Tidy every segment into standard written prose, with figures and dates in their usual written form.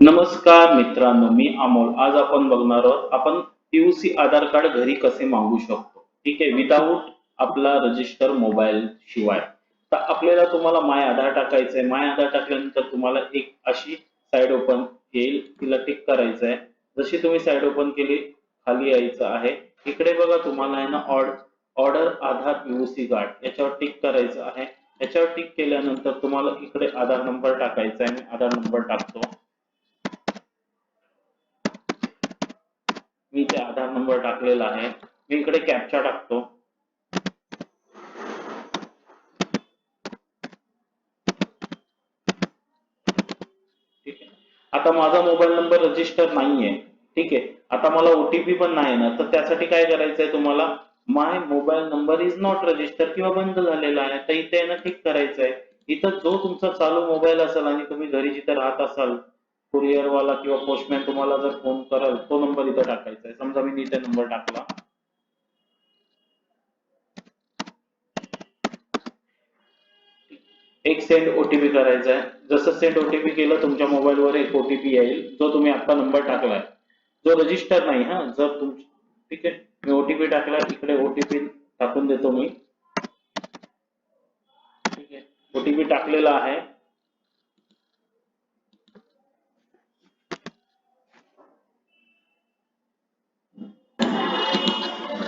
नमस्कार मित्रांनो, मी अमोल. आज आपण बघणार आहोत आपण पीयूसी आधार कार्ड घरी कसे मागवू शकतो. ठीक आहे, विदाऊट आपला रजिस्टर मोबाईल शिवाय. तर आपल्याला तुम्हाला माय आधार टाकायचं आहे. माय आधार टाकल्यानंतर तुम्हाला एक अशी साईड ओपन येईल, तिला टिक करायचं आहे. जशी तुम्ही साईड ओपन केली, खाली यायचं आहे. इकडे बघा तुम्हाला आहे ना ऑर्डर आधार पीयूसी कार्ड याच्यावर टिक करायचं आहे. याच्यावर टिक केल्यानंतर तुम्हाला इकडे आधार नंबर टाकायचा आहे. मी आधार नंबर टाकतो. मी इथे आधार नंबर टाकलेला आहे. मी इकडे कॅप्चा टाकतो. ठीक आहे. आता माझा मोबाईल नंबर रजिस्टर नाहीये. ठीक आहे. आता मला ओटीपी पण नाही ना, तर त्यासाठी काय करायचंय तुम्हाला, my mobile number is not register किंवा बंद झालेला आहे, तर इथे ना टिक करायचंय. इथं जो तुमचा चालू मोबाईल असेल आणि तुम्ही घरी जिथे राहत असाल, कुरिअरवाला किंवा पोस्टमॅन तुम्हाला जर फोन करेल, तो नंबर इथं टाकायचा आहे. समजा मी इथे नंबर टाकला. एक सेंड ओटीपी करायचा आहे. जसं सेंड ओटीपी केलं, तुमच्या मोबाईलवर एक ओटीपी येईल, जो तुम्ही आता नंबर टाकलाय, जो रजिस्टर नाही. हा, जर तुम ठीक आहे, मी ओटीपी टाकला, इकडे ओटीपी टाकून देतो मी. ठीक आहे, ओटीपी टाकलेला आहे.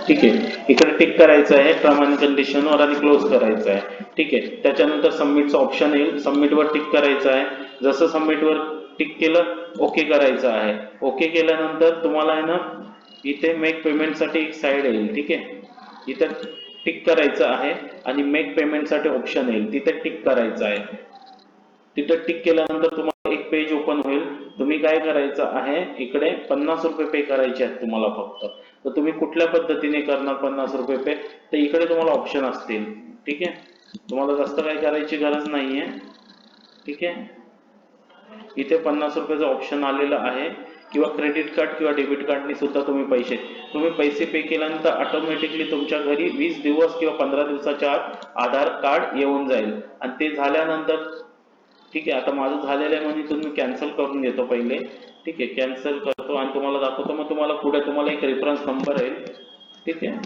ठीक आहे, इकडे टिक करायचं आहे टर्म अँड कंडिशनवर आणि क्लोज करायचं आहे. ठीक आहे, त्याच्यानंतर सबमिटचं ऑप्शन येईल. सबमिटवर टिक करायचं आहे. जसं सबमिटवर टिक केलं, ओके करायचं आहे. ओके केल्यानंतर तुम्हाला आहे ना, इथे मेक पेमेंटसाठी एक साईड येईल. ठीक आहे, इथं टिक करायचं आहे आणि मेक पेमेंटसाठी ऑप्शन येईल, तिथे टिक करायचं आहे. तिथं टिक केल्यानंतर तुम्हाला एक पेज ओपन होईल. तुम्ही काय करायचं आहे, इकडे 50 रुपये पे करायचे आहेत तुम्हाला फक्त. तर तुम्ही कुठल्या पद्धतीने करणार 50 रुपये पे, तर इकडे तुम्हाला ऑप्शन असतील. ठीक आहे, तुम्हाला जास्त काही करायची गरज नाहीये. ठीक आहे, इथे 50 रुपयाचं ऑप्शन आलेलं आहे. किंवा क्रेडिट कार्ड किंवा डेबिट कार्डने सुद्धा तुम्ही पैसे पे केल्यानंतर ऑटोमॅटिकली तुमच्या घरी 20 दिवस किंवा 15 दिवसाच्या आत आधार कार्ड येऊन जाईल. आणि ते झाल्यानंतर, ठीक आहे, आता माझं झालेलं आहे म्हणून तुम्ही कॅन्सल करून घेतो पहिले. ठीक आहे, कॅन्सल करतो आणि तुम्हाला दाखवतो. मग तुम्हाला पुढे तुम्हाला एक रेफरन्स नंबर आहे. ठीक आहे,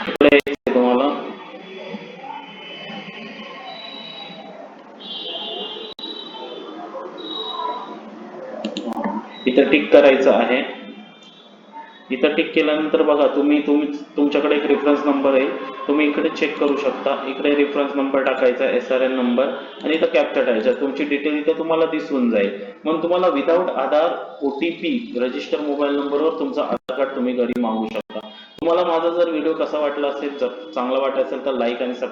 इकडे यायचं तुम्हाला. इथं टिक करायचं आहे. इथं टिक केल्यानंतर बघा, तुमच्याकडे एक रेफरन्स नंबर आहे. तुम्ही इकडे चेक करू शकता. इकडे रेफरन्स नंबर टाकायचा, SRN नंबर, आणि इथं कॅप्चा टाकायचा. तुमची डिटेल इथं तुम्हाला दिसून जाईल. मग तुम्हाला विदाऊट आधार ओटीपी रजिस्टर मोबाईल नंबरवर तुमचा आधार कार्ड तुम्ही घरी मागवू शकता. तुम्हाला माझा जर व्हिडिओ कसा वाटला असेल, जर चांगला वाटला असेल तर लाईक आणि